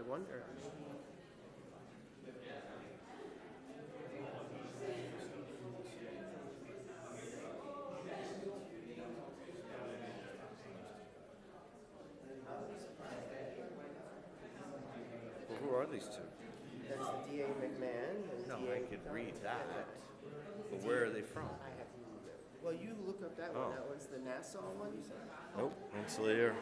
wonder. Well, who are these two? That's the DA McMahon and No, DA. I could read that. But where are they from? I have to remember. Well, you look up that one. Oh. That one's the Nassau one, you said? Nope, Rensselaer.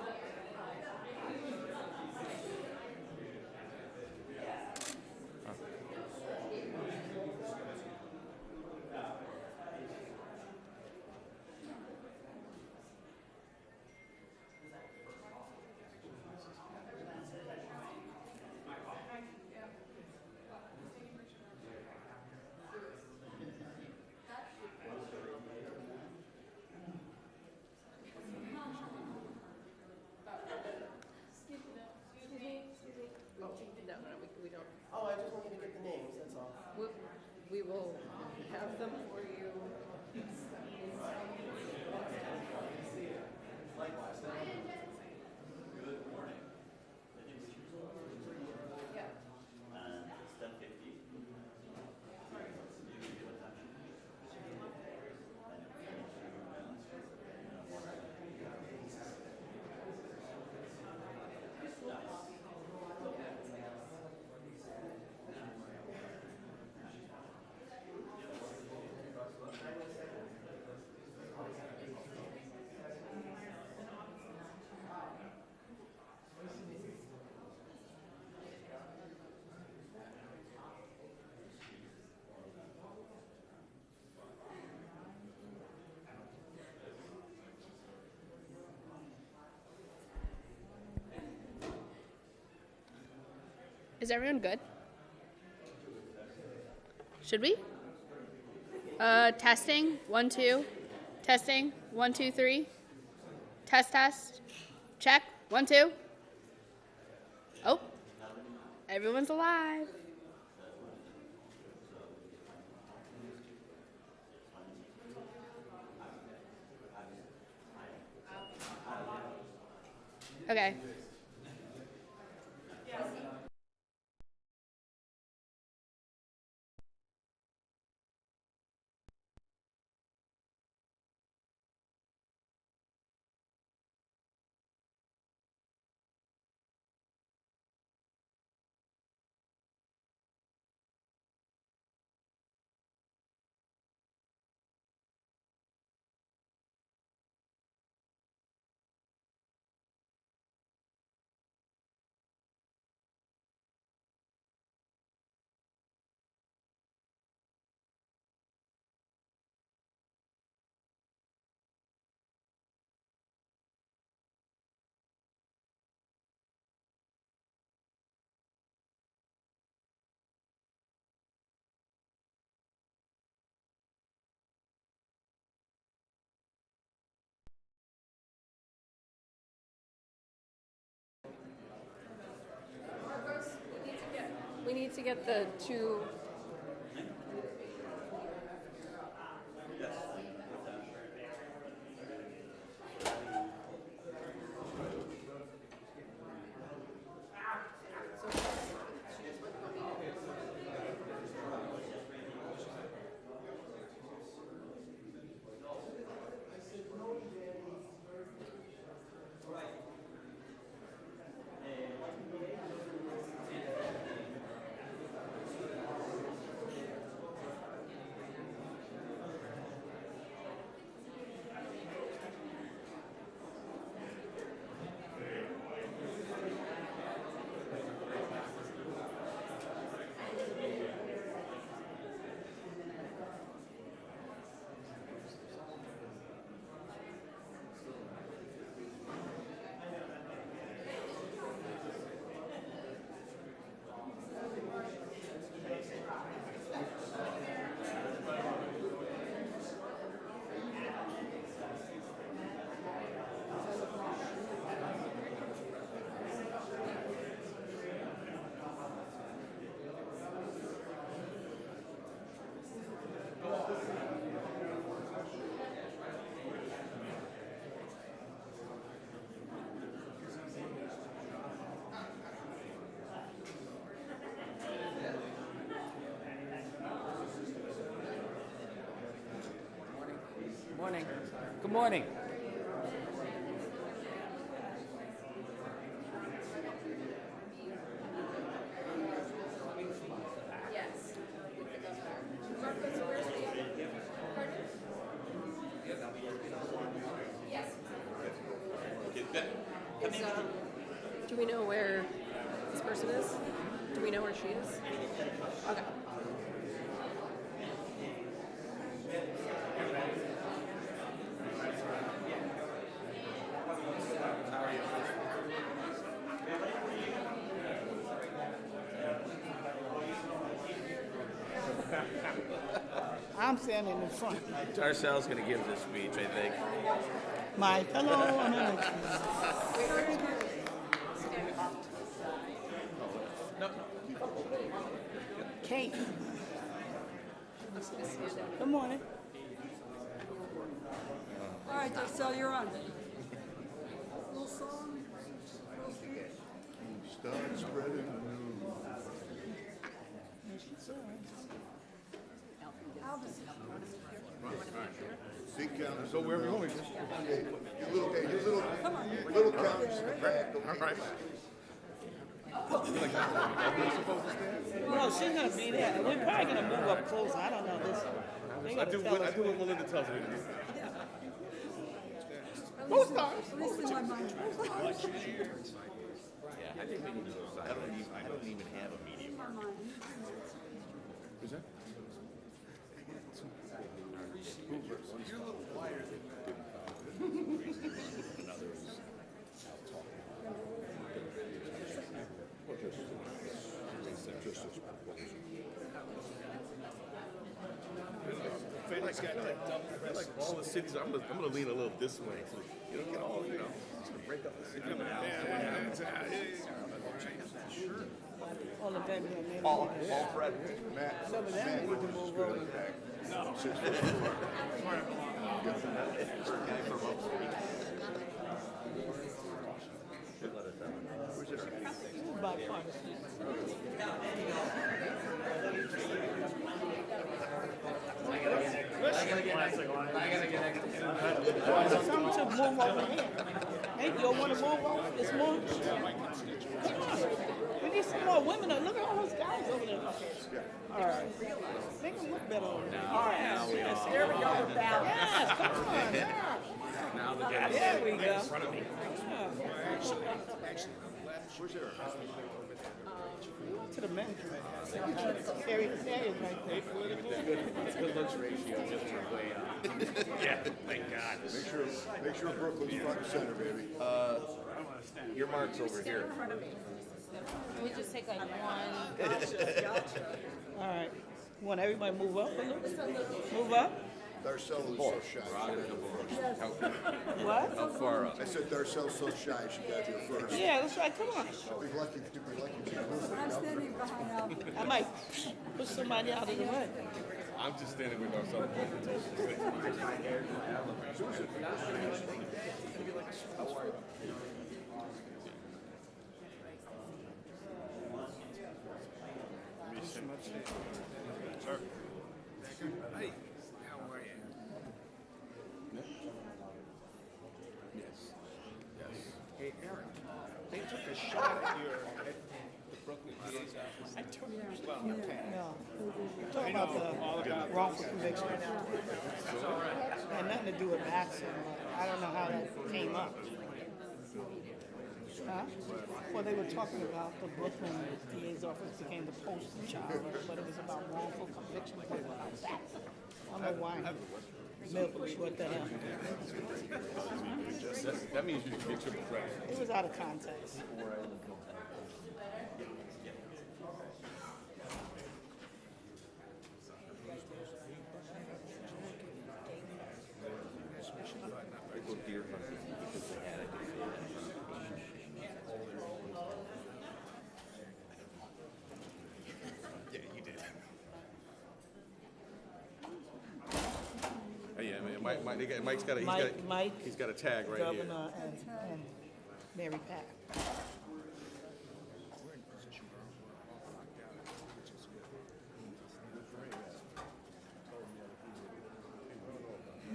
No, we don't. Oh, I just want you to get the names, that's all. We will have them for you. Is everyone good? Should we? Testing, 1, 2. Testing, 1, 2, 3. Test. Check, 1, 2. Oh, everyone's alive. Okay. We need to get the two. Morning. Good morning. Yes. With the governor. Marcus, where's the other? Pardon? Yes. Do we know where this person is? Do we know where she is? Okay. I'm standing in front. Darcel's going to give this speech, I think. My fellow Americans. Kate. Good morning. All right, Darcel, you're on. Little song. Start spreading the news. Big counters. So wherever you're going. Your little counters in the back. All right. No, she's gonna be there. We're probably gonna move up closer. I don't know this. I do what Melinda tells me to do. Who starts? At least in my mind. Yeah, I think we need to decide. I don't even have a medium. In my mind. Is that? I feel like all the cities. I'm gonna lean a little this way, so you don't get all just to break up the city. All of them here. All Fred. Some of them need to move over. Bipartisan. Some to move over here. Hey, you don't want to move over this morning? Come on. We need some more women. Look at all those guys over there. All right. Make them look better over there. All right. There we go. Yes, come on. Yeah. There we go. To the men. Area is right there. It's a good looks ratio, just way up. Yeah, thank God. Make sure Brooklyn's front and center, baby. Your mark's over here. Can we just take like one? All right. You want everybody to move up a little? Move up? Darcel is so shy. What? How far up? I said Darcel's so shy she got here first. Yeah, that's right. Come on. Be lucky to I'm standing behind Albert. I might push somebody out of the way. I'm just standing with ourselves. Sir. Hey, how are you? Yes. Hey, Aaron, they took a shot at the Brooklyn DA's office. I took No. We're talking about the wrongful conviction. It had nothing to do with Maxim. I don't know how that came up. Huh? Well, they were talking about the Brooklyn DA's office became the poster child, but it was about wrongful conviction. It was about that. I don't know why. Milk was what the hell. That means you can get triple credit. It was out of context. They go deer hunting because they had it. Yeah, you did. Oh, yeah, man. Mike's got a he's got a tag right here. Governor and Mary Pat.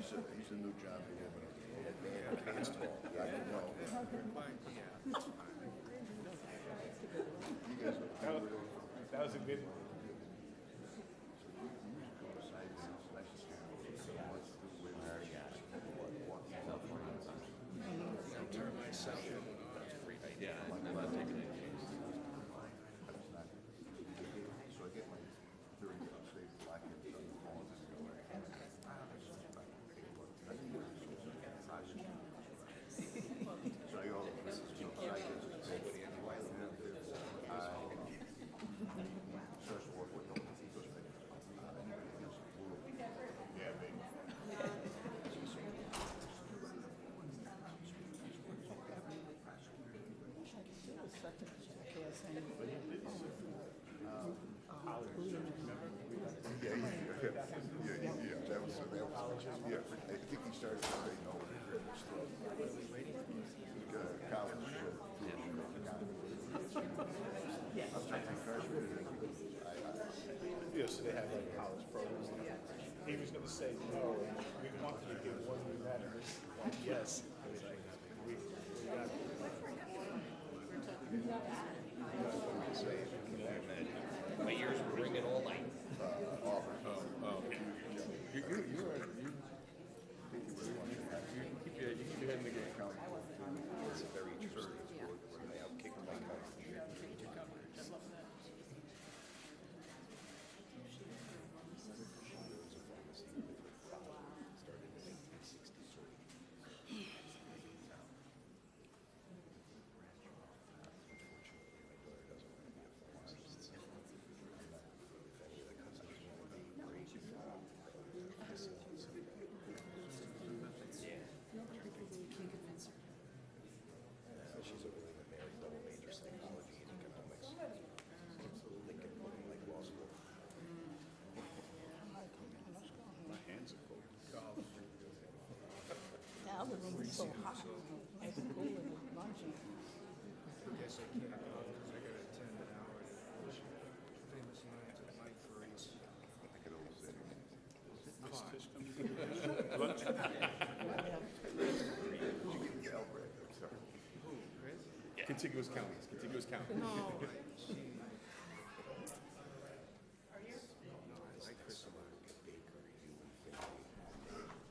He's a new John Goodman. Yeah, he's tall. I know. You guys are That was a good one. Turn myself in. Yeah, I'm not taking it. So I get my 30 state black and on the phone and go, so I go, starts to work with them. He goes, yeah, baby. Yeah, that was, yeah, I think he started to say no. College. Yeah, so they have like college programs. He was going to say no, we wanted to give one new matter. Yes. I was like, we got it. My ears were ringing all night. You keep your head in the game. It's very interesting. I outkicked my coach. She's over there married, double major psychology and economics. Lincoln, like law school. My hands are cold. The other room is so hot. It's cool and luncheon. I guess I can't go because I got to attend an hour at famous night at Mike Furry's. I could always say. Lunch? Contiguous counties, contiguous counties. No, I like Chris a lot.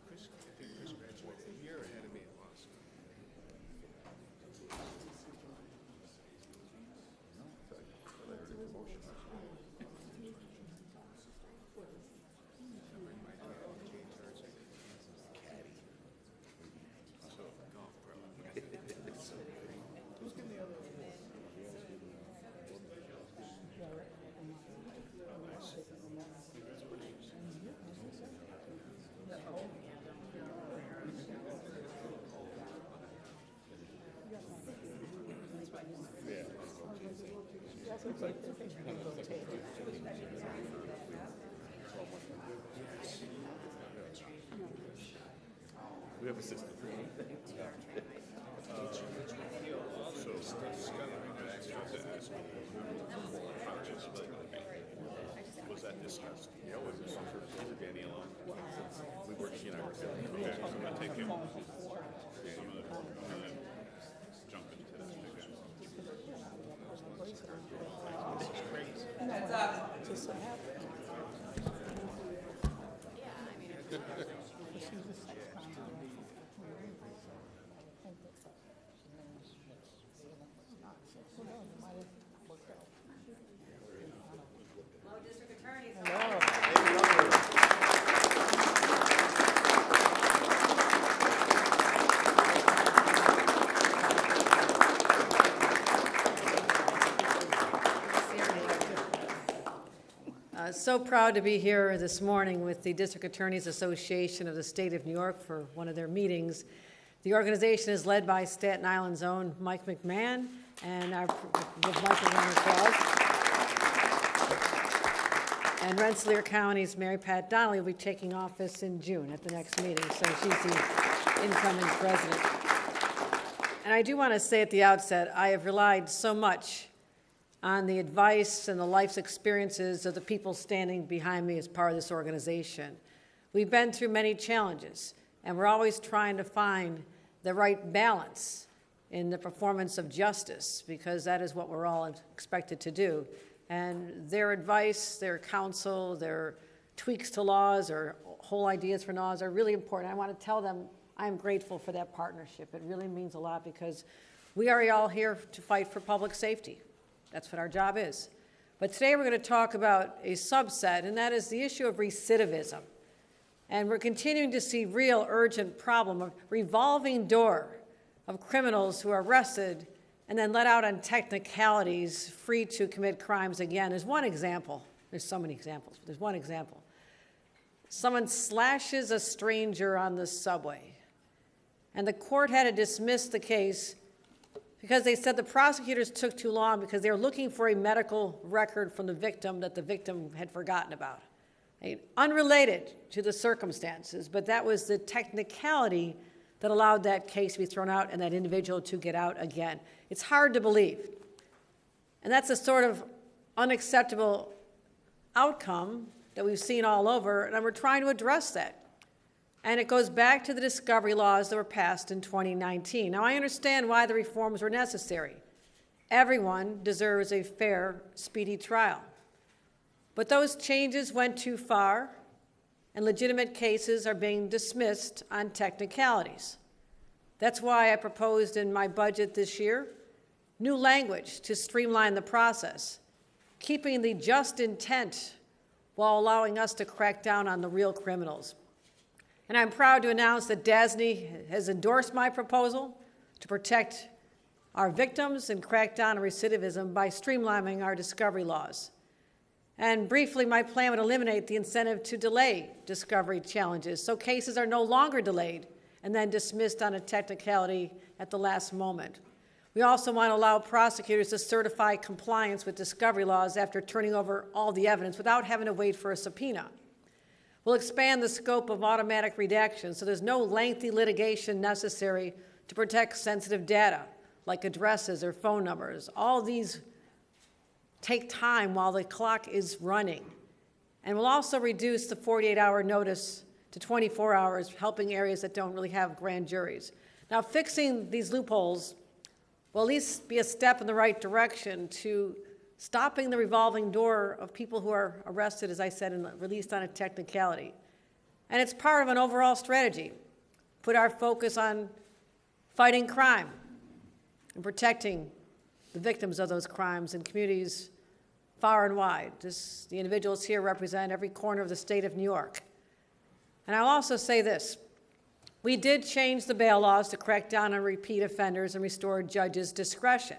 Chris, I think Chris graduated a year ahead of me at law school. Golf pro. We have a system. Was that discussed? Yeah, was it Danny alone? We were, he and I were feeling. Okay, so I'm gonna take him. Some of the, and then jump into that again. Just so happens. So proud to be here this morning with the District Attorneys Association of the State of New York for one of their meetings. The organization is led by Staten Island's own Mike McMahon, and our give Mike a round of applause. And Rensselaer County's Mary Pat Donnelly will be taking office in June at the next meeting, so she's the incoming president. And I do want to say at the outset, I have relied so much on the advice and the life's experiences of the people standing behind me as part of this organization. We've been through many challenges, and we're always trying to find the right balance in the performance of justice, because that is what we're all expected to do. And their advice, their counsel, their tweaks to laws or whole ideas for laws are really important. I want to tell them I'm grateful for that partnership. It really means a lot, because we are all here to fight for public safety. That's what our job is. But today we're going to talk about a subset, and that is the issue of recidivism. And we're continuing to see real urgent problem of revolving door of criminals who are arrested and then let out on technicalities, free to commit crimes again. There's one example. There's so many examples, but there's one example. Someone slashes a stranger on the subway, and the court had to dismiss the case because they said the prosecutors took too long because they were looking for a medical record from the victim that the victim had forgotten about. Unrelated to the circumstances, but that was the technicality that allowed that case to be thrown out and that individual to get out again. It's hard to believe. And that's a sort of unacceptable outcome that we've seen all over, and we're trying to address that. And it goes back to the discovery laws that were passed in 2019. Now, I understand why the reforms were necessary. Everyone deserves a fair, speedy trial. But those changes went too far, and legitimate cases are being dismissed on technicalities. That's why I proposed in my budget this year new language to streamline the process, keeping the just intent while allowing us to crack down on the real criminals. And I'm proud to announce that DASNY has endorsed my proposal to protect our victims and crack down on recidivism by streamlining our discovery laws. And briefly, my plan would eliminate the incentive to delay discovery challenges, so cases are no longer delayed and then dismissed on a technicality at the last moment. We also want to allow prosecutors to certify compliance with discovery laws after turning over all the evidence without having to wait for a subpoena. We'll expand the scope of automatic redaction so there's no lengthy litigation necessary to protect sensitive data, like addresses or phone numbers. All these take time while the clock is running. And we'll also reduce the 48-hour notice to 24 hours, helping areas that don't really have grand juries. Now, fixing these loopholes will at least be a step in the right direction to stopping the revolving door of people who are arrested, as I said, and released on a technicality. And it's part of an overall strategy. Put our focus on fighting crime and protecting the victims of those crimes in communities far and wide. The individuals here represent every corner of the state of New York. And I'll also say this. We did change the bail laws to crack down on repeat offenders and restore judges' discretion,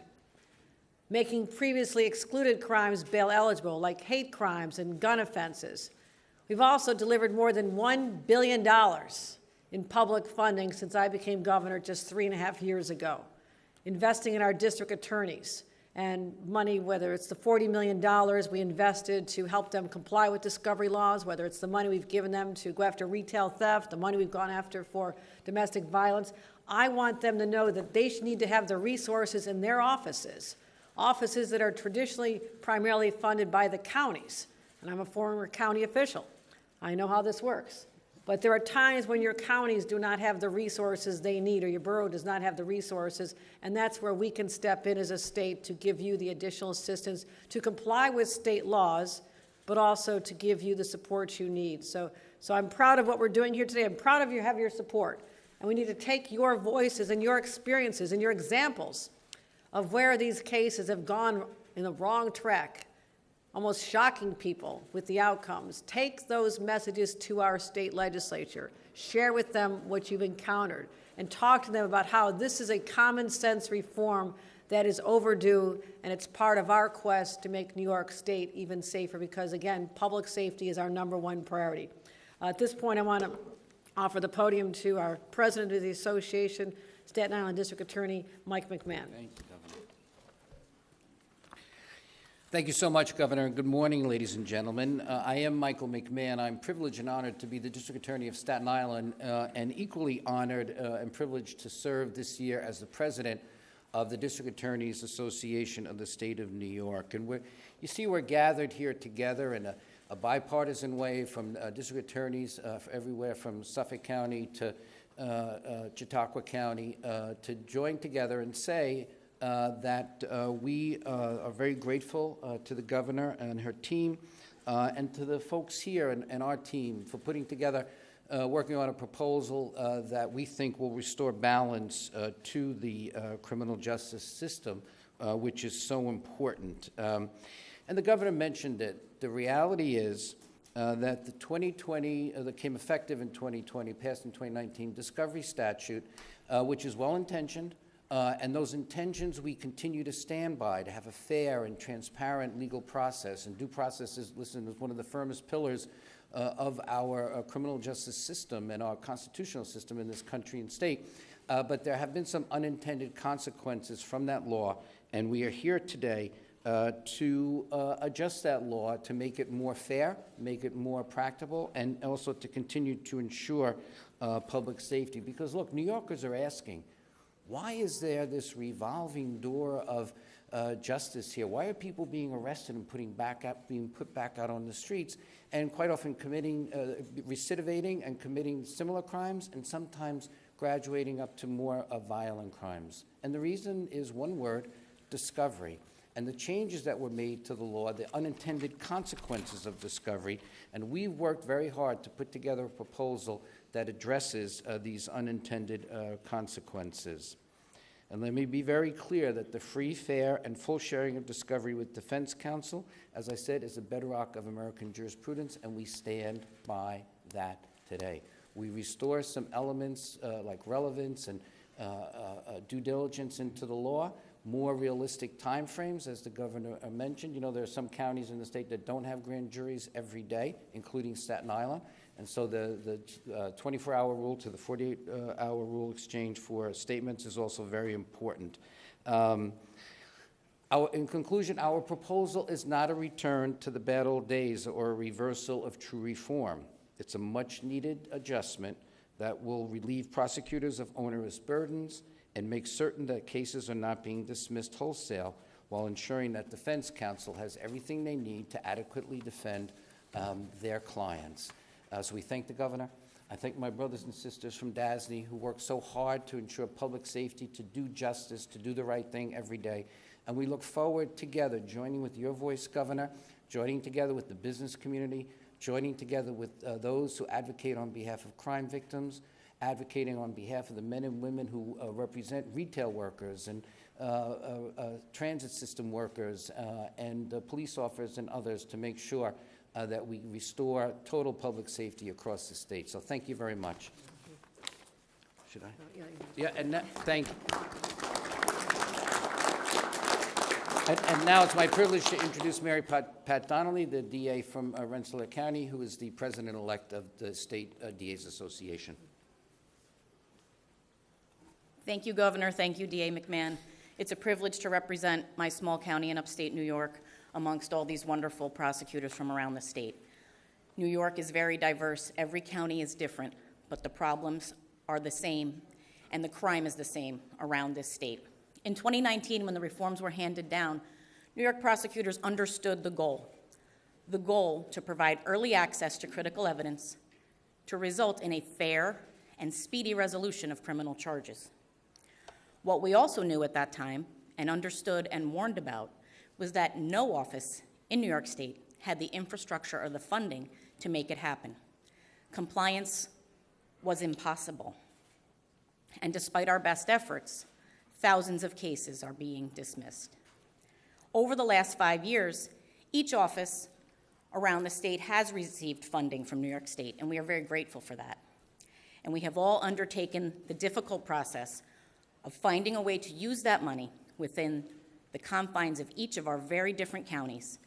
making previously excluded crimes bail eligible, like hate crimes and gun offenses. We've also delivered more than $1 billion in public funding since I became governor just 3.5 years ago, investing in our district attorneys and money, whether it's the $40 million we invested to help them comply with discovery laws, whether it's the money we've given them to go after retail theft, the money we've gone after for domestic violence. I want them to know that they need to have the resources in their offices that are traditionally primarily funded by the counties. And I'm a former county official. I know how this works. But there are times when your counties do not have the resources they need, or your borough does not have the resources, and that's where we can step in as a state to give you the additional assistance to comply with state laws, but also to give you the support you need. So I'm proud of what we're doing here today. I'm proud of you have your support. And we need to take your voices and your experiences and your examples of where these cases have gone in the wrong track, almost shocking people with the outcomes. Take those messages to our state legislature. Share with them what you've encountered and talk to them about how this is a common sense reform that is overdue, and it's part of our quest to make New York State even safer because, again, public safety is our #1 priority. At this point, I want to offer the podium to our president of the association, Staten Island District Attorney Mike McMahon. Thank you, Governor. Thank you so much, Governor. Good morning, ladies and gentlemen. I am Michael McMahon. I'm privileged and honored to be the District Attorney of Staten Island and equally honored and privileged to serve this year as the president of the District Attorneys Association of the State of New York. And you see we're gathered here together in a a bipartisan way from district attorneys everywhere from Suffolk County to Chautauqua County to join together and say that we are very grateful to the governor and her team and to the folks here and our team for putting together, working on a proposal that we think will restore balance to the criminal justice system, which is so important. And the governor mentioned it. The reality is that the 2020, that came effective in 2020, passed in 2019, discovery statute, which is well-intentioned, and those intentions we continue to stand by, to have a fair and transparent legal process. And due process is, listen, is one of the firmest pillars of our criminal justice system and our constitutional system in this country and state. But there have been some unintended consequences from that law, and we are here today to adjust that law to make it more fair, make it more practicable, and also to continue to ensure public safety. Because, look, New Yorkers are asking, why is there this revolving door of justice here? Why are people being arrested and being put back out on the streets, and quite often committing, recidivating and committing similar crimes, and sometimes graduating up to more violent crimes? And the reason is one word: discovery. And the changes that were made to the law, the unintended consequences of discovery, and we've worked very hard to put together a proposal that addresses these unintended consequences. And let me be very clear that the free, fair, and full sharing of discovery with defense counsel, as I said, is a bedrock of American jurisprudence, and we stand by that today. We restore some elements like relevance and due diligence into the law, more realistic timeframes, as the governor mentioned. You know, there are some counties in the state that don't have grand juries every day, including Staten Island. And so the 24-hour rule to the 48-hour rule exchange for statements is also very important. In conclusion, our proposal is not a return to the bad old days or a reversal of true reform. It's a much-needed adjustment that will relieve prosecutors of onerous burdens and make certain that cases are not being dismissed wholesale, while ensuring that defense counsel has everything they need to adequately defend their clients. So we thank the governor. I thank my brothers and sisters from DASNY who work so hard to ensure public safety, to do justice, to do the right thing every day. And we look forward together, joining with your voice, Governor, joining together with the business community, joining together with those who advocate on behalf of crime victims, advocating on behalf of the men and women who represent retail workers and transit system workers and police officers and others to make sure that we restore total public safety across the state. So thank you very much. Should I? Yeah, and thank you. And now it's my privilege to introduce Mary Pat Donnelly, the DA from Rensselaer County, who is the president-elect of the State DA's Association. Thank you, Governor. Thank you, DA McMahon. It's a privilege to represent my small county in upstate New York amongst all these wonderful prosecutors from around the state. New York is very diverse. Every county is different, but the problems are the same, and the crime is the same around this state. In 2019, when the reforms were handed down, New York prosecutors understood the goal to provide early access to critical evidence to result in a fair and speedy resolution of criminal charges. What we also knew at that time and understood and warned about was that no office in New York State had the infrastructure or the funding to make it happen. Compliance was impossible. And despite our best efforts, thousands of cases are being dismissed. Over the last 5 years, each office around the state has received funding from New York State, and we are very grateful for that. And we have all undertaken the difficult process of finding a way to use that money within the confines of each of our very different counties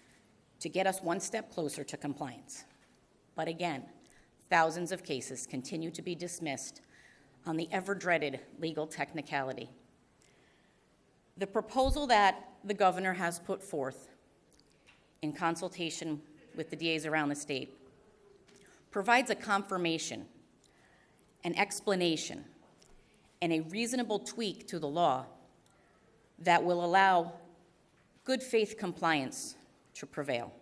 to get us one step closer to compliance. But again, thousands of cases continue to be dismissed on the ever-dreaded legal technicality. The proposal that the governor has put forth in consultation with the DAs around the state provides a confirmation, an explanation, and a reasonable tweak to the law that will allow good faith compliance to prevail.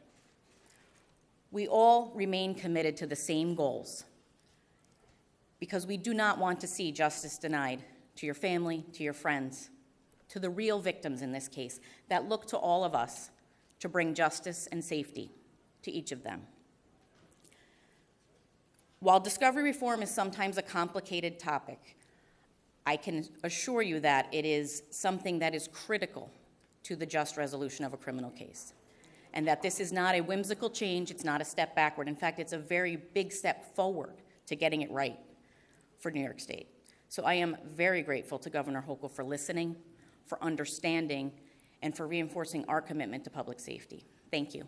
We all remain committed to the same goals because we do not want to see justice denied to your family, to your friends, to the real victims in this case that look to all of us to bring justice and safety to each of them. While discovery reform is sometimes a complicated topic, I can assure you that it is something that is critical to the just resolution of a criminal case, and that this is not a whimsical change, it's not a step backward. In fact, it's a very big step forward to getting it right for New York State. So I am very grateful to Governor Hochul for listening, for understanding, and for reinforcing our commitment to public safety. Thank you.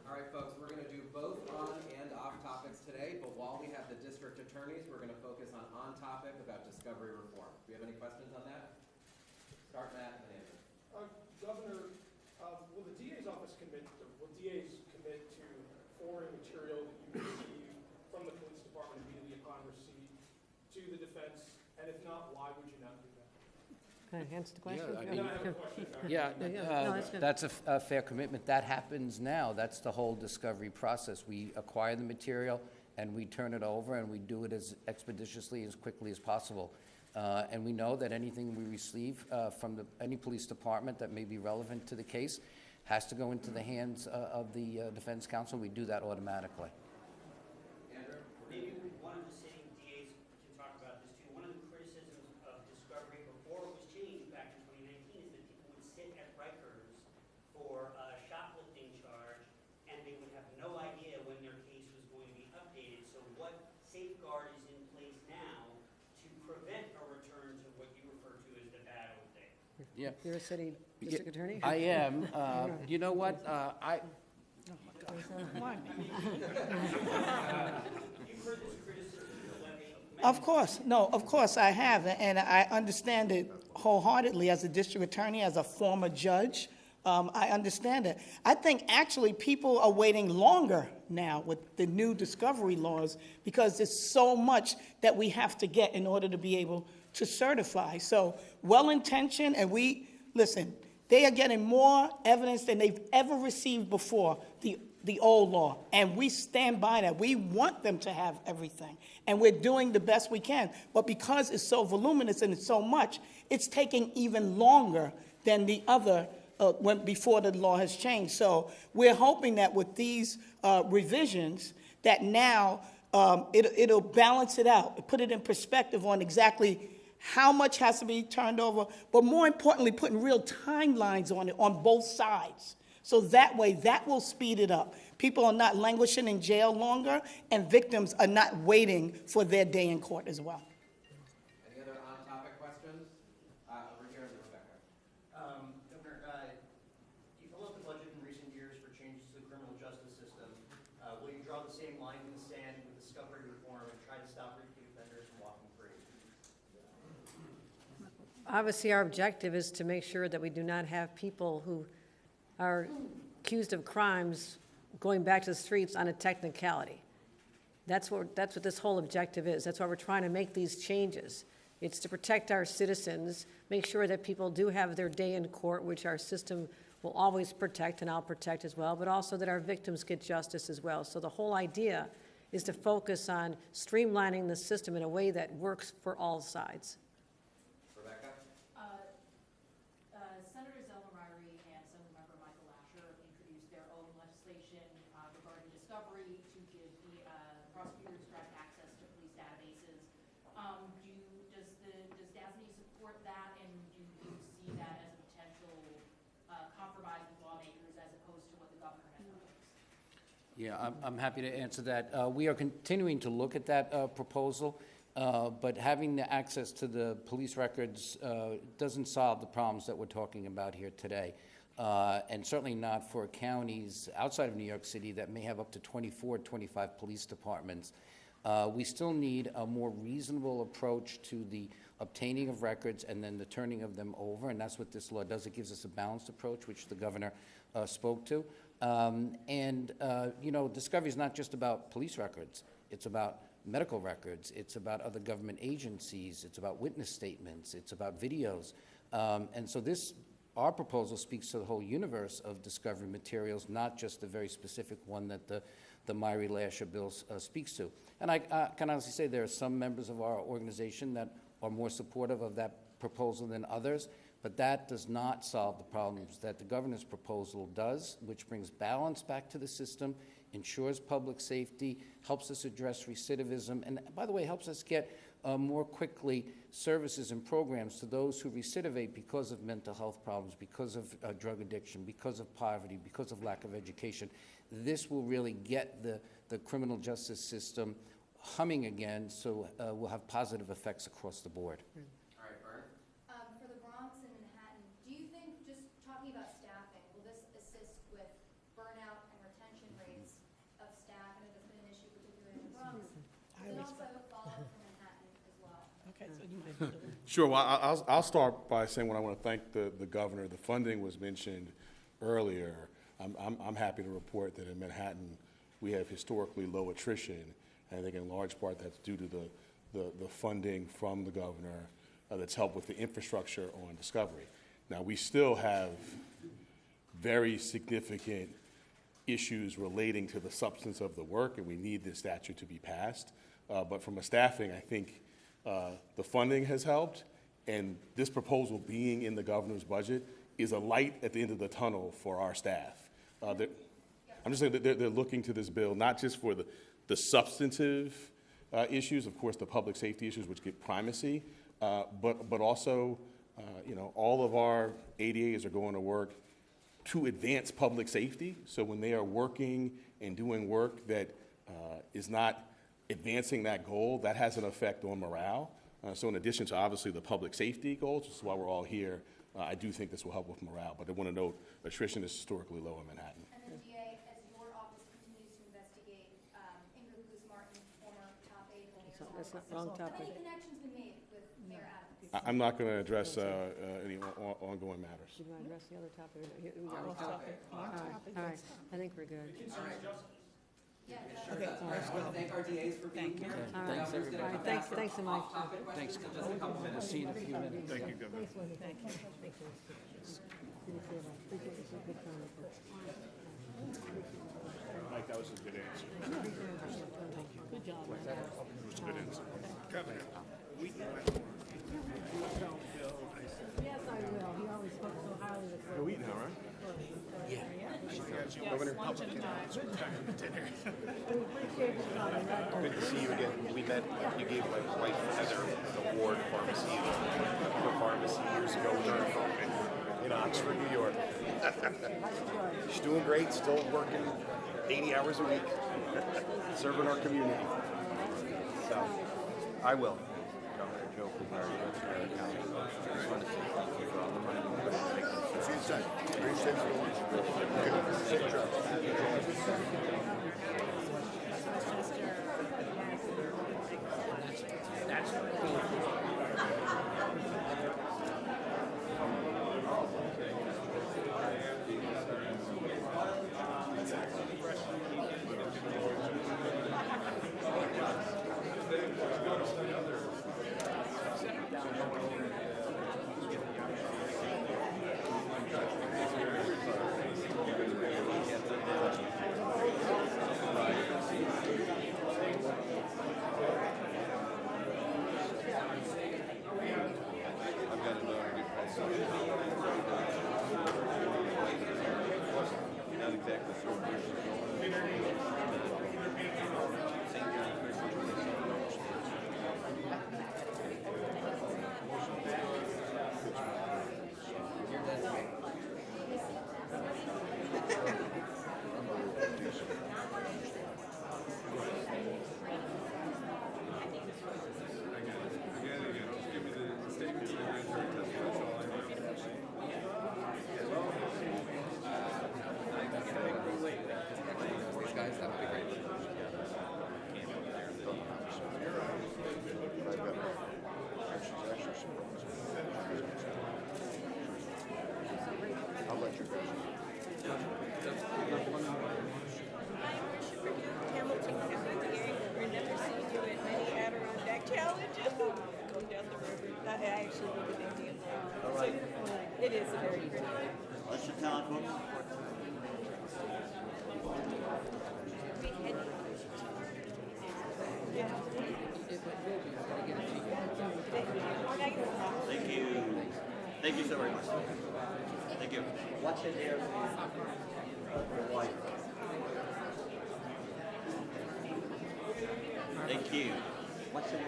All right, folks, we're going to do both on and off topics today, but while we have the district attorneys, we're going to focus on topic about discovery reform. Do you have any questions on that? Start, Matt, and then Andrew. Governor, will the DA's office commit, will DAs commit to forwarding material that you receive from the police department immediately upon receipt to the defense? And if not, why would you not do that? Can I answer the question? Yeah, I And then I have a question. No, that's good. That's a fair commitment. That happens now. That's the whole discovery process. We acquire the material, and we turn it over, and we do it as expeditiously, as quickly as possible. And we know that anything we receive from any police department that may be relevant to the case has to go into the hands of the defense counsel. We do that automatically. Andrew? Maybe one of the sitting DAs can talk about this too. One of the criticisms of discovery before it was changed back in 2019 is that people would sit at Rikers for a shoplifting charge, and they would have no idea when their case was going to be updated. So what safeguard is in place now to prevent a return to what you refer to as the bad old days? Yeah. You're a city district attorney? I am. You know what? Of course, no, of course I have, and I understand it wholeheartedly as a district attorney, as a former judge. I understand it. I think actually people are waiting longer now with the new discovery laws because there's so much that we have to get in order to be able to certify. So well-intentioned, and listen, they are getting more evidence than they've ever received before, the old law, and we stand by that. We want them to have everything, and we're doing the best we can. But because it's so voluminous and it's so much, it's taking even longer than the other before the law has changed. So we're hoping that with these revisions, that now it'll balance it out, put it in perspective on exactly how much has to be turned over, but more importantly, putting real timelines on it on both sides. So that way, that will speed it up. People are not languishing in jail longer, and victims are not waiting for their day in court as well. Any other on-topic questions? Over here in Rebecca. Governor, you followed the budget in recent years for changes to the criminal justice system. Will you draw the same line in the sand with discovery reform and try to stop repeat offenders from walking free? Obviously, our objective is to make sure that we do not have people who are accused of crimes going back to the streets on a technicality. That's what this whole objective is. That's why we're trying to make these changes. It's to protect our citizens, make sure that people do have their day in court, which our system will always protect, and I'll protect as well, but also that our victims get justice as well. So the whole idea is to focus on streamlining the system in a way that works for all sides. Rebecca? Senator Zelmarari and Assemblymember Michael Lasher introduced their own legislation regarding discovery to give the prosecutors direct access to police databases. Does DASNY support that, and do you see that as a potential compromise with lawmakers as opposed to what the governor has proposed? Yeah, I'm happy to answer that. We are continuing to look at that proposal, but having the access to the police records doesn't solve the problems that we're talking about here today, and certainly not for counties outside of New York City that may have up to 24, 25 police departments. We still need a more reasonable approach to the obtaining of records and then the turning of them over, and that's what this law does. It gives us a balanced approach, which the governor spoke to. You know, discovery is not just about police records. It's about medical records, it's about other government agencies, it's about witness statements, it's about videos. And so our proposal speaks to the whole universe of discovery materials, not just the very specific one that the Myrie Lasher bill speaks to. And I can honestly say there are some members of our organization that are more supportive of that proposal than others, but that does not solve the problems that the governor's proposal does, which brings balance back to the system, ensures public safety, helps us address recidivism, and by the way, helps us get more quickly services and programs to those who recidivate because of mental health problems, because of drug addiction, because of poverty, because of lack of education. This will really get the criminal justice system humming again, so we'll have positive effects across the board. All right, Vern? For the Bronx and Manhattan, do you think, just talking about staffing, will this assist with burnout and retention rates of staff? I know that's been an issue particularly in the Bronx. And also follow up from Manhattan as well. Okay, so you might do it. Sure. Well, I'll start by saying what I want to thank the governor. The funding was mentioned earlier. I'm happy to report that in Manhattan we have historically low attrition, and I think in large part that's due to the funding from the governor that's helped with the infrastructure on discovery. Now, we still have very significant issues relating to the substance of the work, and we need this statute to be passed. But from a staffing, I think the funding has helped, and this proposal being in the governor's budget is a light at the end of the tunnel for our staff. I'm just saying that they're looking to this bill not just for the substantive issues, of course, the public safety issues which get primacy, but also, all of our ADAs are going to work to advance public safety. So when they are working and doing work that is not advancing that goal, that has an effect on morale. So in addition to obviously the public safety goals, which is why we're all here, I do think this will help with morale. But I want to note attrition is historically low in Manhattan. And then DA, as your office continues to investigate Ingrid Martin, former top aide in the mayor's That's not office, wrong have topic. any connections been made with Mayor Adams? I'm not going to address any ongoing matters. Do you want to address the other topic? We Off topic. All right, I think we're good. All right. Yeah, Okay, All right, I want to thank our DAs for being here. All The right. governor's gonna All right, come thanks, back thanks for so much. off-topic questions in just a couple minutes. We'll see you in a few minutes. Thank you, Governor. thank you. Mike, that was a good answer. Good job. That was a good answer. Governor, Yes, I will. He always spoke so highly of go eat now, right? Governor, We appreciate his comment. good to see you again. We met, you gave my wife Heather an award pharmacy for pharmacy years ago with her in Oxford, New York. She's doing great, still working 80 hours a week, serving our community. So, I will. Governor Joe from County. Just want to say thank you for all the money you put into making this. Anytime. Appreciate it. Good job. Not exactly sure where she's talent, folks. Thank you. Thank you so very much. Thank you. Watch it there. Thank you. Watch it.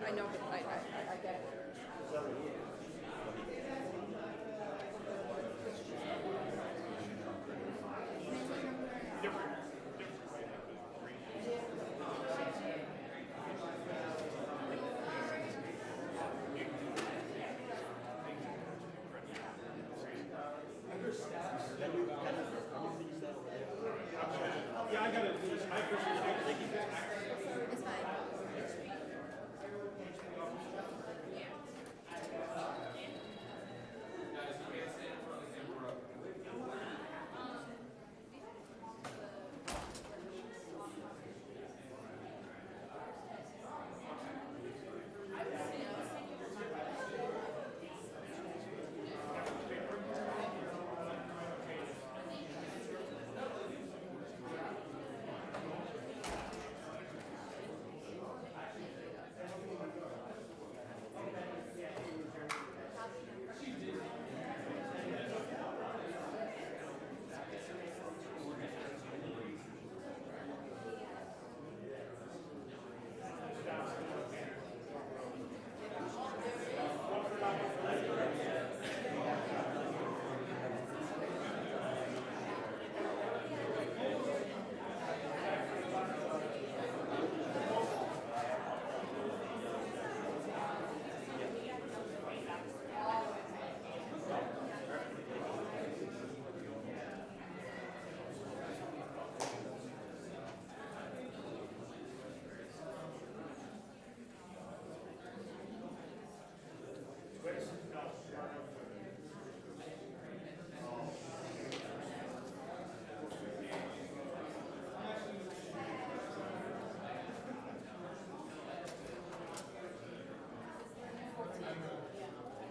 I know, but I get it. Yeah, I got it. I appreciate it. It's fine.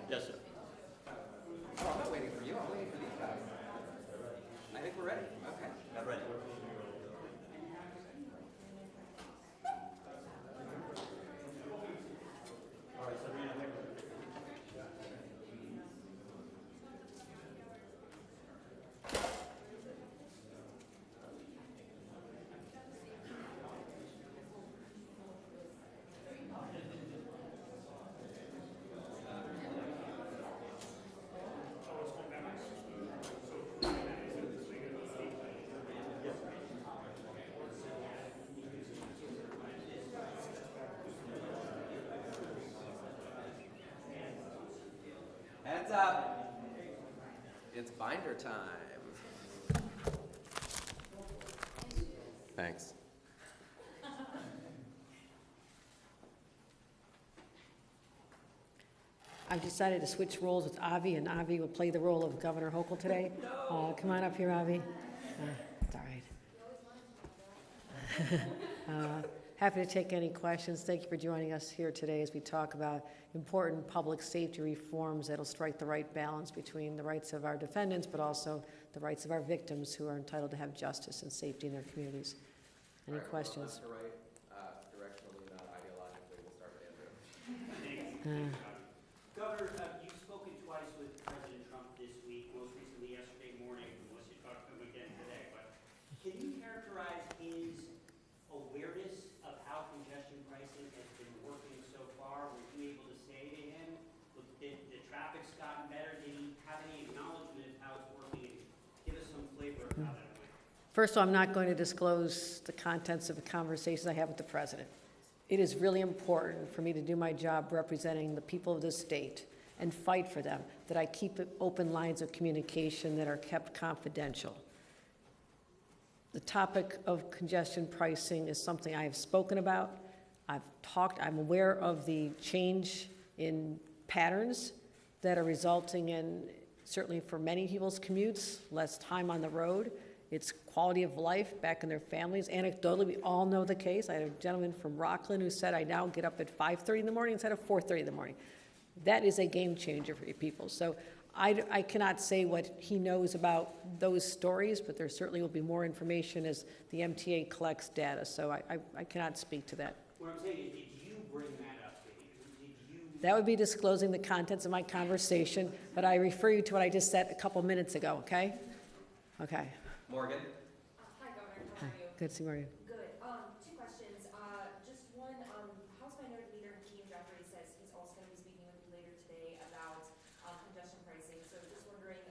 Yes, sir. Oh, I'm not waiting for you. I'm waiting for these guys. I think we're ready. Okay. Not ready. All right, Sabrina. Yes. up? It's binder time. Thanks. I've decided to switch roles with Avi, and Avi will play the role of Governor Hochul today. Come on up here, Avi. It's all right. Happy to take any questions. Thank you for joining us here today as we talk about important public safety reforms that'll strike the right balance between the rights of our defendants, but also the rights of our victims who are entitled to have justice and safety in their communities. Any questions? Left to right, directionally, not ideologically. We'll start with Andrew. Governor, you've spoken twice with President Trump this week, most recently yesterday morning, unless you talked to him again today. But can you characterize his awareness of how congestion pricing has been working so far? Were you able to say to him, look, the traffic's gotten better? Did he have any acknowledgement of how it's working? Give us some flavor of how that went. First of all, I'm not going to disclose the contents of the conversations I have with the president. It is really important for me to do my job representing the people of this state and fight for them, that I keep open lines of communication that are kept confidential. The topic of congestion pricing is something I have spoken about. I'm aware of the change in patterns that are resulting in, certainly for many people's commutes, less time on the road. It's quality of life back in their families. Anecdotally, we all know the case. I had a gentleman from Rockland who said, I now get up at 5:30 in the morning instead of 4:30 in the morning. That is a game changer for you people. So I cannot say what he knows about those stories, but there certainly will be more information as the MTA collects data. So I cannot speak to that. What I'm saying is, did you bring that up? That would be disclosing the contents of my conversation, but I refer you to what I just said a couple minutes ago, okay? Okay. Morgan. Hi, Governor. How are you? Good to see you, Morgan. Good. Two questions. Just one, House Minority Leader Hakeem Jeffries says he's also going to be speaking with you later today about congestion pricing. So just wondering,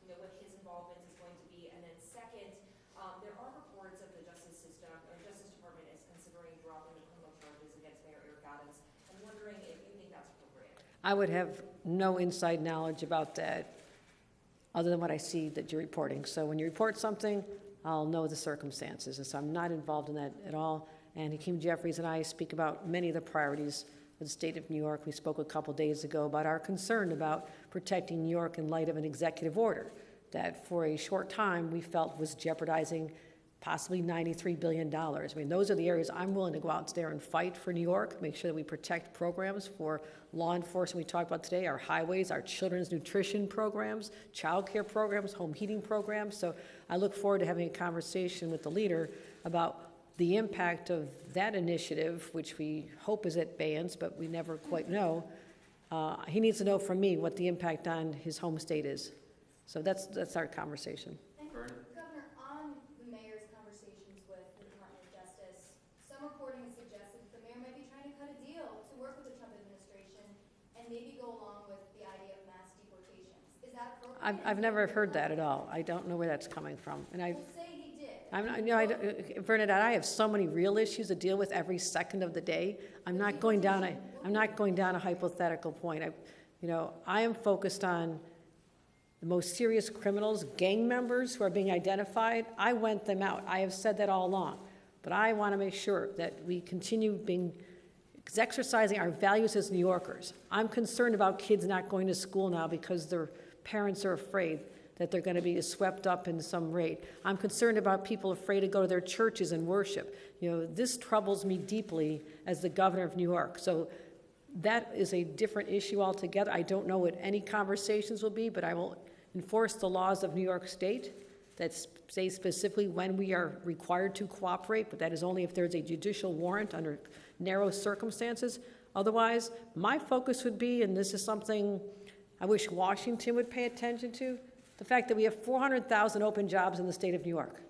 what his involvement is going to be. And then second, there are reports of the Justice Department is considering dropping the criminal charges against Mayor Eric Adams. I'm wondering if you think that's appropriate. I would have no inside knowledge about that other than what I see that you're reporting. So when you report something, I'll know the circumstances. And so I'm not involved in that at all. And Hakeem Jeffries and I speak about many of the priorities of the state of New York. We spoke a couple days ago about our concern about protecting New York in light of an executive order that for a short time we felt was jeopardizing possibly $93 billion. I mean, those are the areas I'm willing to go out there and fight for New York, make sure that we protect programs for law enforcement we talked about today, our highways, our children's nutrition programs, child care programs, home heating programs. So I look forward to having a conversation with the leader about the impact of that initiative, which we hope is advanced, but we never quite know. He needs to know from me what the impact on his home state is. So that's our conversation. Governor, on the mayor's conversations with the Department of Justice, some reporting has suggested that the mayor might be trying to cut a deal to work with the Trump administration and maybe go along with the idea of mass deportations. Is that appropriate? I've never heard that at all. I don't know where that's coming from. And Well, say he did. Bernadette, I have so many real issues to deal with every second of the day. I'm not going down a hypothetical point. I am focused on the most serious criminals, gang members who are being identified. I went them out. I have said that all along. But I want to make sure that we continue exercising our values as New Yorkers. I'm concerned about kids not going to school now because their parents are afraid that they're going to be swept up in some raid. I'm concerned about people afraid to go to their churches and worship. This troubles me deeply as the governor of New York. So that is a different issue altogether. I don't know what any conversations will be, but I will enforce the laws of New York State that say specifically when we are required to cooperate, but that is only if there's a judicial warrant under narrow circumstances. Otherwise, my focus would be, and this is something I wish Washington would pay attention to, the fact that we have 400,000 open jobs in the state of New York.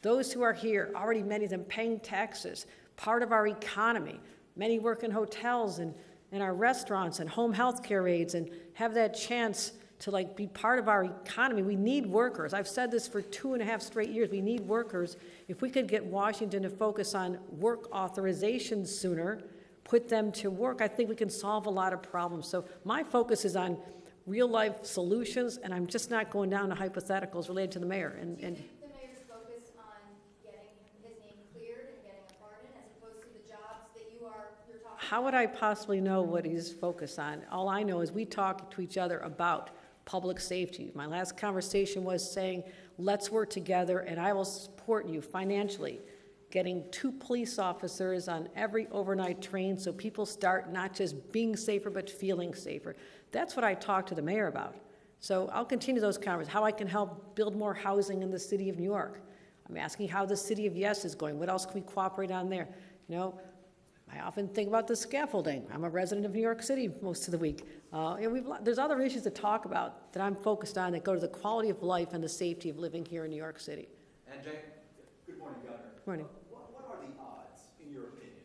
Those who are here, already many of them paying taxes, part of our economy. Many work in hotels and our restaurants and home health care aides and have that chance to be part of our economy. We need workers. I've said this for 2.5 straight years. We need workers. If we could get Washington to focus on work authorizations sooner, put them to work, I think we can solve a lot of problems. So my focus is on real-life solutions, and I'm just not going down to hypotheticals related to the mayor. Do you think the mayor's focus on getting his name cleared and getting a pardon as opposed to the jobs that you're talking How would I possibly know what he's focused on? All I know is we talk to each other about public safety. My last conversation was saying, let's work together and I will support you financially, getting 2 police officers on every overnight train so people start not just being safer but feeling safer. That's what I talked to the mayor about. So I'll continue those conversations, how I can help build more housing in the city of New York. I'm asking how the city of Yes is going. What else can we cooperate on there? You know, I often think about the scaffolding. I'm a resident of New York City most of the week. There's other issues to talk about that I'm focused on that go to the quality of life and the safety of living here in New York City. And Jay? Good morning, Governor. Good morning. What are the odds, in your opinion,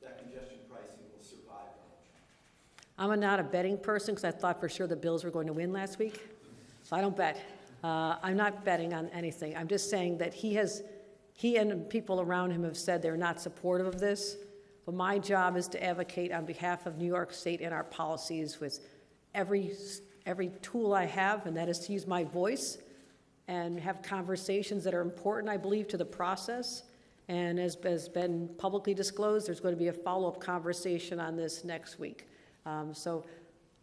that congestion pricing will survive Donald Trump? I'm not a betting person because I thought for sure the Bills were going to win last week, so I don't bet. I'm not betting on anything. I'm just saying that he and people around him have said they're not supportive of this, but my job is to advocate on behalf of New York State and our policies with every tool I have, and that is to use my voice and have conversations that are important, I believe, to the process. And as has been publicly disclosed, there's going to be a follow-up conversation on this next week. So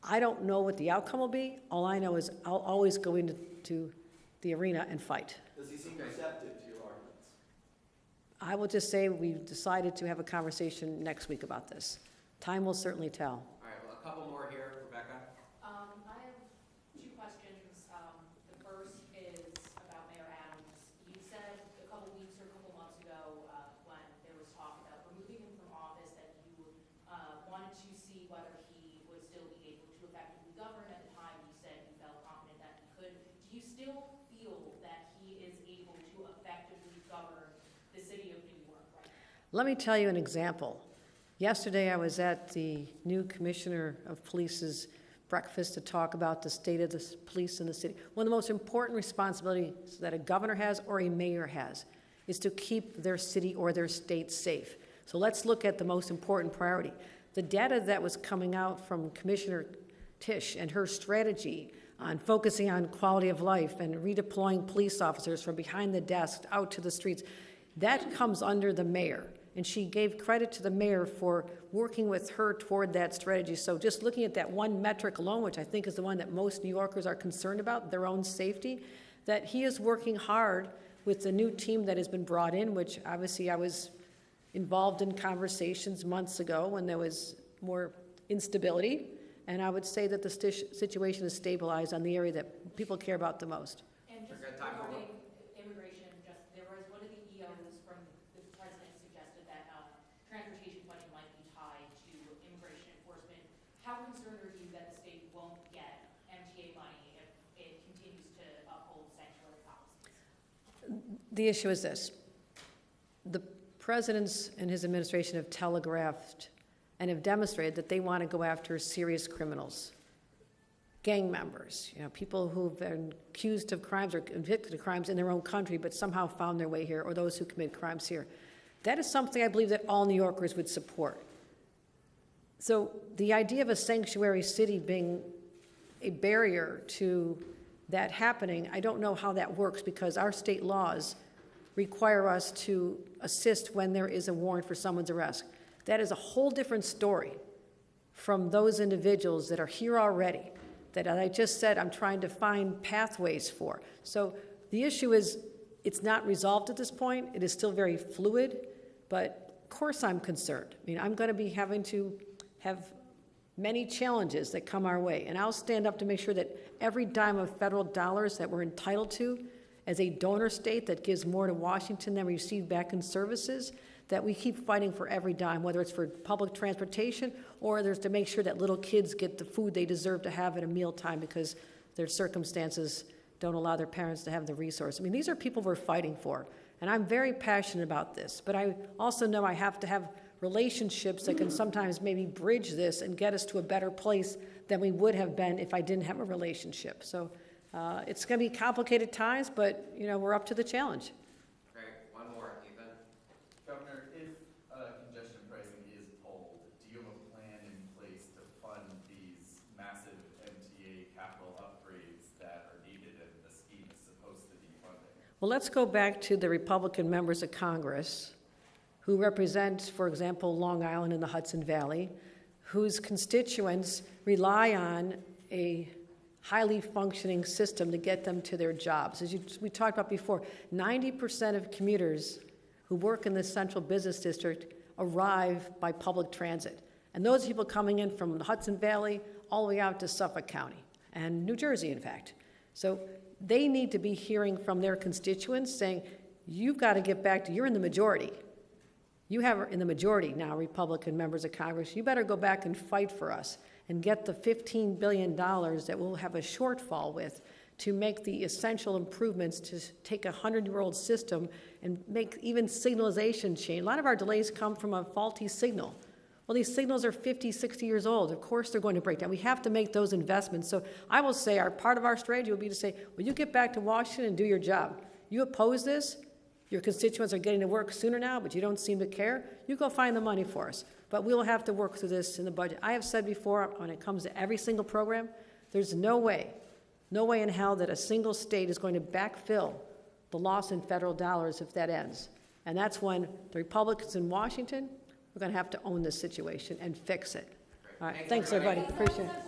I don't know what the outcome will be. All I know is I'll always go into the arena and fight. Does he seem receptive to your arguments? I will just say we've decided to have a conversation next week about this. Time will certainly tell. All right, well, a couple more here. Rebecca? I have 2 questions. The first is about Mayor Adams. You said a couple weeks or a couple months ago when there was talk about removing him from office that you wanted to see whether he would still be able to effectively govern. At the time, you said you felt confident that he could. Do you still feel that he is able to effectively govern the city of New York right now? Let me tell you an example. Yesterday, I was at the new Commissioner of Police's breakfast to talk about the state of the police in the city. One of the most important responsibilities that a governor has or a mayor has is to keep their city or their state safe. So let's look at the most important priority. The data that was coming out from Commissioner Tisch and her strategy on focusing on quality of life and redeploying police officers from behind the desk out to the streets, that comes under the mayor. And she gave credit to the mayor for working with her toward that strategy. So just looking at that one metric alone, which I think is the one that most New Yorkers are concerned about, their own safety, that he is working hard with the new team that has been brought in, which obviously I was involved in conversations months ago when there was more instability. And I would say that the situation is stabilized on the area that people care about the most. And just regarding immigration, there was one of the EOs from the president suggested that transportation funding might be tied to immigration enforcement. How concerned are you that the state won't get MTA money if it continues to uphold sanctuary policies? The issue is this. The presidents and his administration have telegraphed and have demonstrated that they want to go after serious criminals, gang members, people who've been accused of crimes or convicted of crimes in their own country but somehow found their way here, or those who commit crimes here. That is something I believe that all New Yorkers would support. So the idea of a sanctuary city being a barrier to that happening, I don't know how that works because our state laws require us to assist when there is a warrant for someone's arrest. That is a whole different story from those individuals that are here already, that, as I just said, I'm trying to find pathways for. So the issue is, it's not resolved at this point. It is still very fluid, but of course I'm concerned. I mean, I'm going to be having to have many challenges that come our way, and I'll stand up to make sure that every dime of federal dollars that we're entitled to as a donor state that gives more to Washington than we receive back in services, that we keep fighting for every dime, whether it's for public transportation or there's to make sure that little kids get the food they deserve to have at a mealtime because their circumstances don't allow their parents to have the resource. I mean, these are people we're fighting for, and I'm very passionate about this, but I also know I have to have relationships that can sometimes maybe bridge this and get us to a better place than we would have been if I didn't have a relationship. So it's going to be complicated times, but we're up to the challenge. Great. One more, Ethan. Governor, if congestion pricing is pulled, do you have a plan in place to fund these massive MTA capital Well, let's go back to the Republican members of Congress who represent, for example, Long Island and the Hudson Valley, whose constituents rely on a highly functioning system to get them to their jobs. We talked about before, 90% of commuters who work in the central business district arrive by public transit. And those people coming in from the Hudson Valley all the way out to Suffolk County and New Jersey, in fact. So they need to be hearing from their constituents saying, you've got to get back to, you're in the majority. You have in the majority now, Republican members of Congress. You better go back and fight for us and get the $15 billion that we'll have a shortfall with to make the essential improvements to take a 100-year-old system and make even signalization change. A lot of our delays come from a faulty signal. Well, these signals are 50, 60 years old. Of course they're going to break down. We have to make those investments. So I will say part of our strategy will be to say, well, you get back to Washington and do your job. You oppose this, your constituents are getting to work sooner now, but you don't seem to care. You go find the money for us. But we'll have to work through this in the budget. I have said before, when it comes to every single program, there's no way in hell that a single state is going to backfill the loss in federal dollars if that ends. And that's when the Republicans in Washington, we're going to have to own this situation and fix it. All right, thanks everybody. Appreciate it.